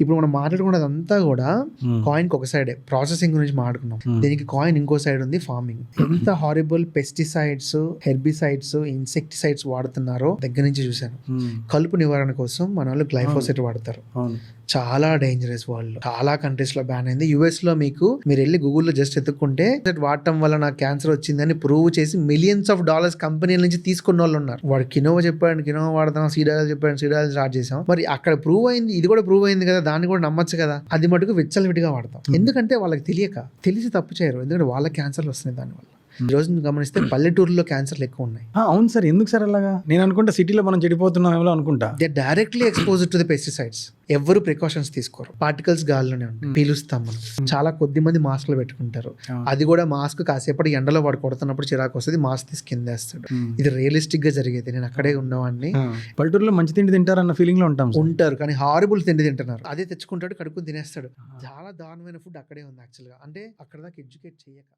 ఇప్పుడు మనం మాట్లాడుకున్నదంతా కూడా కాయిన్ కి ఒక సైడే ప్రాసెసింగ్ గురించి మాట్లాడుకున్నాం. దీనికి కాయిన్ ఇంకో సైడ్ ఉంది ఫార్మింగ్. ఎంత హారిబుల్ పెస్టిసైడ్స్, హెర్బిసైడ్స్, ఇన్సెక్టిసైడ్స్ వాడుతున్నారో దగ్గర నుంచి చూశాను. కలుపు నివారణ కోసం మన వాళ్ళు గ్లైఫోసేట్ వాడతారు. చాలా డేంజరస్. వాళ్ళు చాలా కంట్రీస్ లో బ్యాన్ అయింది. యుఎస్ లో మీరు వెళ్ళి గూగుల్లో జస్ట్ ఎత్తుక్కుంటే వాడటం వల్ల నాకు క్యాన్సర్ వచ్చిందని ప్రూవ్ చేసి మిలియన్స్ ఆఫ్ డాలర్స్ కంపెనీల నుంచి తీసుకున్న వాళ్ళు ఉన్నారు. వాడు కినోవా చెప్పాడు, కినోవా వాడతాం, సీడాయిల్ చెప్పాడు, సీడాయిల్ స్టార్ట్ చేసాం. మరి అక్కడ ప్రూవ్ అయింది, ఇది కూడా ప్రూవ్ అయింది కదా, దాన్ని కూడా నమ్మచ్చు కదా. అది మటుకు విచ్చలవిడిగా వాడతాం. ఎందుకంటే వాళ్ళకి తెలిసి తప్పు చేయరు. ఎందుకంటే వాళ్ళ క్యాన్సర్లు వస్తున్నాయి దానివల్ల. ఈ రోజు గమనిస్తే పల్లెటూరులో క్యాన్సర్లు ఎక్కువ ఉన్నాయి. అవును సార్, ఎందుకు సార్ అలాగా? నేను అనుకుంటా సిటీలో మనం చెడిపోతున్నామేమో అనుకుంటా. They directly exposed to the pesticides. ఎవరు ప్రికాషన్స్ తీసుకోరు. పార్టికల్స్ గాల్లోనే ఉంటాయి, పీలుస్తాం మనం. చాలా కొద్ది మంది మాస్క్లు పెట్టుకుంటారు. అది కూడా మాస్క్ కాసేపటి ఎండలో వాడు కొడుతున్నప్పుడు చిరాకు వస్తుంది, మాస్క్ తీసి కిందేస్తాడు. ఇది రియలిస్టిక్ గా జరిగేది. నేను అక్కడే ఉన్నవాడిని. పల్లెటూరులో మంచి తిండి తింటారన్న ఫీలింగ్ లో ఉంటారు, కానీ హారిబుల్ తిండి తింటున్నారు. అదే తెచ్చుకుంటాడు, కడుక్కుని తినేస్తాడు. చాలా దారుణమైన ఫుడ్ అక్కడే ఉంది యాక్చువల్ గా. అంటే అక్కడ దాకా ఎడ్యుకేట్ చేయక